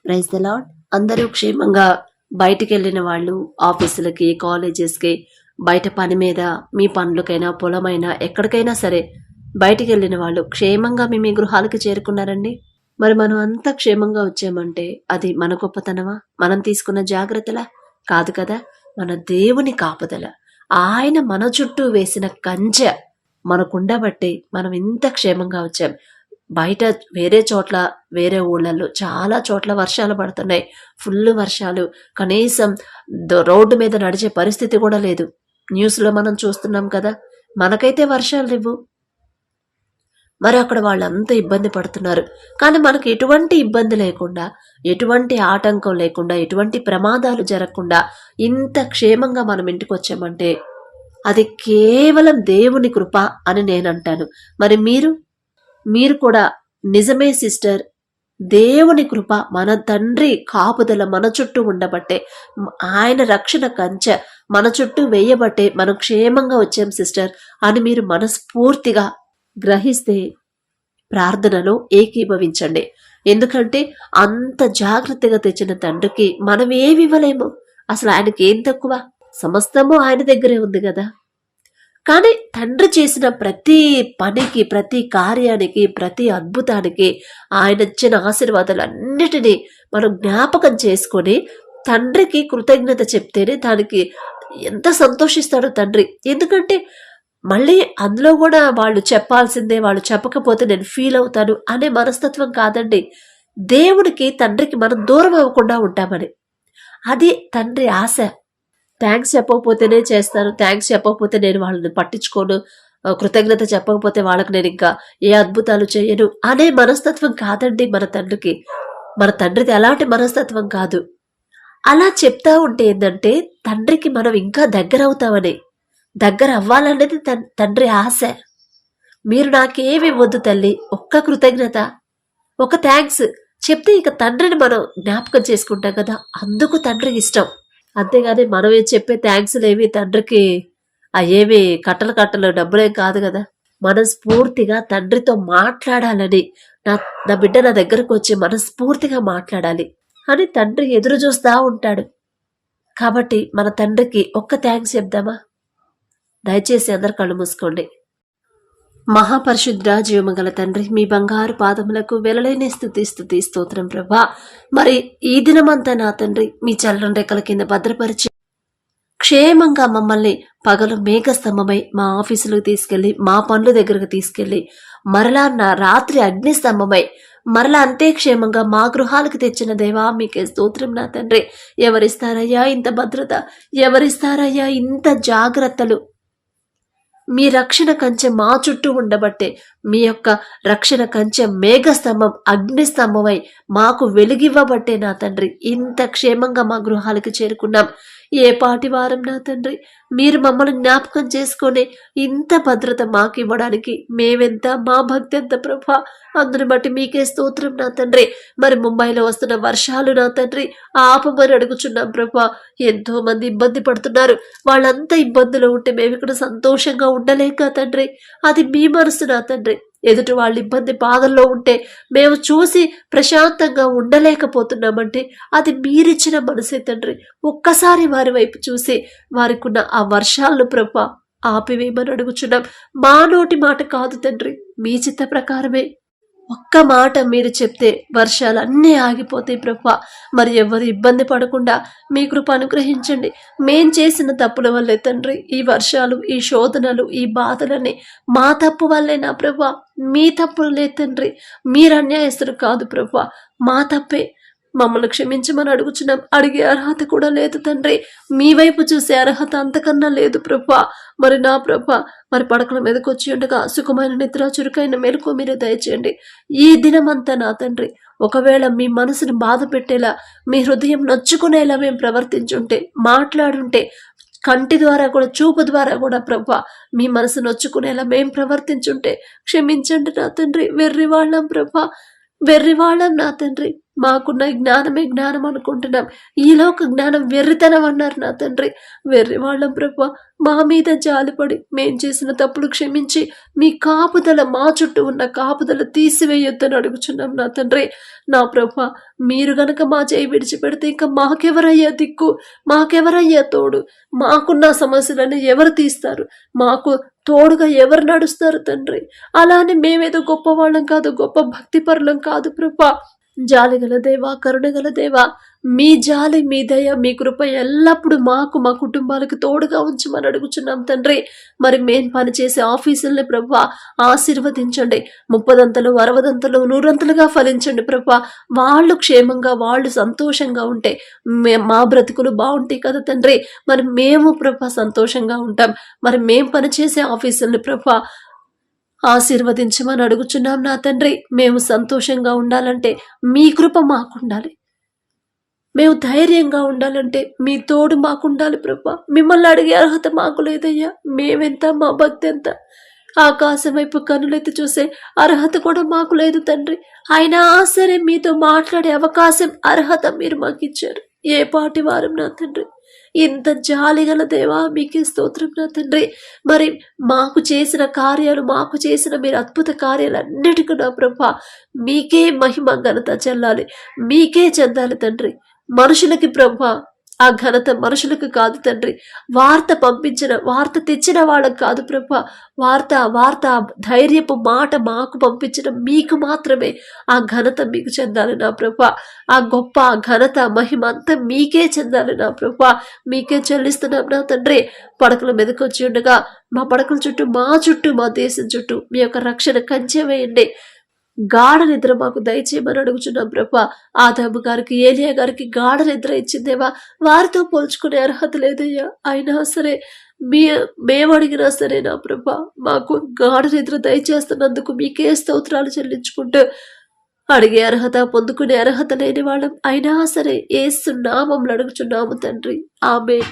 Praise the lord. అందరూ క్షేమంగా బయటికి వెళ్ళిన వాళ్ళు ఆఫీసులకి, కాలేజెస్కి, బయట పని మీద, మీ పనులకైనా, పొలమైనా, ఎక్కడికైనా సరే బయటికి వెళ్ళిన వాళ్ళు క్షేమంగా మీ గృహాలకి చేరుకున్నారండి. మరి మనం అంతా క్షేమంగా వచ్చామంటే అది మన గొప్పతనమా, మనం తీసుకున్న జాగ్రత్తలా? కాదు కదా. మన దేవుని కాపుదల, ఆయన మన చుట్టూ వేసిన కంచె మనకుండబట్టి మనం ఇంత క్షేమంగా వచ్చాం. బయట వేరే చోట్ల, వేరే ఊళ్ళల్లో చాలా చోట్ల వర్షాలు పడుతున్నాయి. ఫుల్ వర్షాలు. కనీసం రోడ్డు మీద నడిచే పరిస్థితి కూడా లేదు. న్యూస్లో మనం చూస్తున్నాం కదా. మనకైతే వర్షాలు లేవు, మరి అక్కడ వాళ్ళంతా ఇబ్బంది పడుతున్నారు. కానీ మనకు ఎటువంటి ఇబ్బంది లేకుండా, ఎటువంటి ఆటంకం లేకుండా, ఎటువంటి ప్రమాదాలు జరగకుండా ఇంత క్షేమంగా మనం ఇంటికి వచ్చామంటే అది కేవలం దేవుని కృప అని నేను అంటాను. మరి మీరు కూడా నిజమే సిస్టర్, దేవుని కృప, మన తండ్రి కాపుదల మన చుట్టూ ఉండబట్టే, ఆయన రక్షణ కంచె మన చుట్టూ వేయబట్టే మనం క్షేమంగా వచ్చాం సిస్టర్ అని మీరు మనస్ఫూర్తిగా గ్రహిస్తే ప్రార్థనలో ఏకీభవించండి. ఎందుకంటే అంత జాగ్రత్తగా తెచ్చిన తండ్రికి మనం ఏమి ఇవ్వలేము. అసలు ఆయనకి ఏం తక్కువ? సమస్తము ఆయన దగ్గరే ఉంది కదా. కానీ తండ్రి చేసిన ప్రతి పనికి, ప్రతి కార్యానికి, ప్రతి అద్భుతానికి ఆయన ఇచ్చిన ఆశీర్వాదాలన్నిటినీ మనం జ్ఞాపకం చేసుకొని తండ్రికి కృతజ్ఞత చెప్తేనే దానికి ఎంత సంతోషిస్తాడో తండ్రి. ఎందుకంటే మళ్ళీ అందులో కూడా వాళ్ళు చెప్పాల్సిందే, వాళ్ళు చెప్పకపోతే నేను ఫీల్ అవుతాను అనే మనస్తత్వం కాదండి. దేవుడికి, తండ్రికి మనం దూరం అవ్వకుండా ఉంటామని, అది తండ్రి ఆశ. థ్యాంక్స్ చెప్పకపోతేనే చేస్తాను, థ్యాంక్స్ చెప్పకపోతే నేను వాళ్ళని పట్టించుకోను, కృతజ్ఞత చెప్పకపోతే వాళ్ళకి నేను ఇంకా ఏ అద్భుతాలు చేయను అనే మనస్తత్వం కాదండి మన తండ్రికి. మన తండ్రిది అలాంటి మనస్తత్వం కాదు. అలా చెప్తా ఉంటే ఏంటంటే తండ్రికి మనం ఇంకా దగ్గర అవుతామని, దగ్గర అవ్వాలనేది తండ్రి ఆశ. మీరు నాకేమి వద్దు తల్లి, ఒక్క కృతజ్ఞత, ఒక థ్యాంక్స్ చెప్తే ఇక తండ్రిని మనం జ్ఞాపకం చేసుకుంటాం కదా, అందుకు తండ్రికి ఇష్టం. అంతేగాని మనం చెప్పే థ్యాంక్స్లు ఏవి తండ్రికి అయ్యేవి కట్టలు డబ్బులేం కాదు కదా. మనస్ఫూర్తిగా తండ్రితో మాట్లాడాలని, నా బిడ్డ నా దగ్గరకు వచ్చి మనస్ఫూర్తిగా మాట్లాడాలి అని తండ్రి ఎదురు చూస్తూ ఉంటాడు. కాబట్టి మన తండ్రికి ఒక్క థ్యాంక్స్ చెప్దామా? దయచేసి అందరు కళ్ళు మూసుకోండి. మహాపరిశుద్ర జీవమగల తండ్రి, మీ బంగారు పాదములకు వెలలేని స్తుతి స్తోత్రం ప్రభా. మరి ఈ దినమంతా నా తండ్రి మీ చల్లని రెక్కల కింద భద్రపరిచి క్షేమంగా మమ్మల్ని పగలు మేఘస్తంభమై మా ఆఫీసులకు తీసుకెళ్లి, మా పనుల దగ్గరకు తీసుకెళ్లి, మరలా నా రాత్రి అగ్నిస్తంభమై మరలా అంతే క్షేమంగా మా గృహాలకు తెచ్చిన దేవా మీకే స్తోత్రం నా తండ్రి. ఎవరిస్తారయ్యా ఇంత భద్రత? ఎవరిస్తారయ్యా ఇంత జాగ్రత్తలు? మీ రక్షణ కంచె మా చుట్టూ ఉండబట్టే, మీ యొక్క రక్షణ కంచె మేఘస్తంభం, అగ్నిస్తంభమై మాకు వెలుగివ్వబట్టే నా తండ్రి ఇంత క్షేమంగా మా గృహాలకు చేరుకున్నాం. ఏ పాటి వారం నా తండ్రి, మీరు మమ్మల్ని జ్ఞాపకం చేసుకొని ఇంత భద్రత మాకు ఇవ్వడానికి మేమెంత, మా భక్తి ఎంత ప్రభా. అందుని బట్టి మీకే స్తోత్రం నా తండ్రి. మరి ముంబైలో వస్తున్న వర్షాలు నా తండ్రి ఆపమని అడుగుచున్నాం ప్రభా. ఎంతో మంది ఇబ్బంది పడుతున్నారు. వాళ్ళంతా ఇబ్బందులు ఉంటే మేము ఇక్కడ సంతోషంగా ఉండలేక తండ్రి, అది మీ మనసు నా తండ్రి. ఎదుటి వాళ్ళ ఇబ్బంది బాధల్లో ఉంటే మేము చూసి ప్రశాంతంగా ఉండలేకపోతున్నామంటే అది మీరిచ్చిన మనసే తండ్రి. ఒక్కసారి వారి వైపు చూసి వారికి ఉన్న ఆ వర్షాలను ప్రభా ఆపివేయమని అడుగుచున్నాం. మా నోటి మాట కాదు తండ్రి, మీ చిత్త ప్రకారమే. ఒక్క మాట మీరు చెప్తే వర్షాలన్నీ ఆగిపోతాయి ప్రభా. మరి ఎవరు ఇబ్బంది పడకుండా మీ కృప అనుగ్రహించండి. మేం చేసిన తప్పుల వల్లే తండ్రి ఈ వర్షాలు, ఈ శోధనలు, ఈ బాధలన్నీ మా తప్పు వల్లే నా ప్రభా. మీ తప్పులు లేదు తండ్రి, మీరు అన్యాయస్తులు కాదు ప్రభా, మా తప్పే. మమ్మల్ని క్షమించమని అడుగుచున్నాం. అడిగే అర్హత కూడా లేదు తండ్రి, మీ వైపు చూసే అర్హత అంతకన్నా లేదు ప్రభా. మరి నా ప్రభా, మరి పడకల మీదకి వచ్చి ఉండగా సుఖమైన నిద్ర, చురుకైన మెలకు మీరే దయచేయండి. ఈ దినమంతా నా తండ్రి ఒకవేళ మీ మనసును బాధ పెట్టేలా, మీ హృదయం నొచ్చుకునేలా మేము ప్రవర్తించుంటే, మాట్లాడుంటే, కంటి ద్వారా కూడా, చూపు ద్వారా కూడా ప్రభా మీ మనసు నొచ్చుకునేలా మేం ప్రవర్తించుంటే క్షమించండి నా తండ్రి. వెర్రివాళ్ళం ప్రభా, వెర్రివాళ్ళం నా తండ్రి. మాకున్న ఈ జ్ఞానమే జ్ఞానం అనుకుంటున్నాం. ఈలోక జ్ఞానం వెర్రితనం అన్నారు నా తండ్రి. వెర్రి వాళ్ళం ప్రభా, మా మీద జాలిపడి మేం చేసిన తప్పులు క్షమించి మీ కాపుదల, మా చుట్టూ ఉన్న కాపుదల తీసివేయొద్దని అడుగుచున్నాం నా తండ్రి. నా ప్రభా, మీరు గనక మా చేయి విడిచిపెడితే ఇంకా మాకెవరయ్యా దిక్కు, మాకెవరయ్యా తోడు? మాకున్న సమస్యలను ఎవరు తీస్తారు? మాకు తోడుగా ఎవరు నడుస్తారు తండ్రి? అలానే మేమేదో గొప్పవాళ్ళం కాదు, గొప్ప భక్తిపరులం కాదు ప్రభా. జాలిగల దేవా, కరుణగల దేవా, మీ జాలి, మీ దయ, మీ కృప ఎల్లప్పుడూ మాకు, మా కుటుంబాలకు తోడుగా ఉంచమని అడుగుచున్నాం తండ్రి. మరి మేం పనిచేసే ఆఫీసుల్ని ప్రభా ఆశీర్వదించండి. 30దంతలు, 60దంతలు, 100ంతలుగా ఫలించండి ప్రభా. వాళ్ళు క్షేమంగా, వాళ్ళు సంతోషంగా ఉంటే మా బ్రతుకులు బాగుంటాయి కదా తండ్రి. మరి మేము ప్రభా సంతోషంగా ఉంటాం. మరి మేం పనిచేసే ఆఫీసుల్ని ప్రభా ఆశీర్వదించమని అడుగుచున్నాం నా తండ్రి. మేము సంతోషంగా ఉండాలంటే మీ కృప మాకుండాలి. మేము ధైర్యంగా ఉండాలంటే మీ తోడు మాకుండాలి ప్రభా. మిమ్మల్ని అడిగే అర్హత మాకు లేదయ్యా. మేమెంత, మా భక్తి ఎంత? ఆకాశం వైపు కనులెత్తి చూసే అర్హత కూడా మాకు లేదు తండ్రి. అయినా సరే మీతో మాట్లాడే అవకాశం, అర్హత మీరు మాకు ఇచ్చారు. ఏ పాటి వారం నా తండ్రి. ఇంత జాలిగల దేవా, మీకే స్తోత్రం నా తండ్రి. మరి మాకు చేసిన కార్యాలు, మాకు చేసిన మీరు అద్భుత కార్యాలన్నిటికీ నా ప్రభా మీకే మహిమ, ఘనత చెల్లాలి, మీకే చెందాలి తండ్రి. మనుషులకి ప్రభా ఆ ఘనత మనుషులకు కాదు తండ్రి. వార్త తెచ్చిన వాళ్ళకు కాదు ప్రభా. వార్త ధైర్యపు మాట మాకు పంపించిన మీకు మాత్రమే ఆ ఘనత మీకు చెందాలి నా ప్రభా. ఆ గొప్ప ఘనత, మహిమ అంతా మీకే చెందాలి నా ప్రభా. మీకే చెల్లిస్తున్నాం నా తండ్రి. పడకల మీదకి వచ్చి ఉండగా మా పడకల చుట్టూ, మా దేశం చుట్టూ మీ యొక్క రక్షణ కంచె వేయండి. గాఢ నిద్ర మాకు దయచేయమని అడుగుచున్నాం ప్రభా. ఆదాము గారికి, ఏలియా గారికి గాఢ నిద్ర ఇచ్చిందేవా. వారితో పోల్చుకునే అర్హత లేదయ్యా. అయినా సరే మేము అడిగినా సరే నా ప్రభా మాకు గాఢ నిద్ర దయచేస్తున్నందుకు మీకే స్తోత్రాలు చెల్లించుకుంటూ, అడిగే అర్హత, పొందుకునే అర్హత లేని వాళ్ళం అయినా సరే యేసు నామములో అడుగుచున్నాము తండ్రి. ఆమేన్.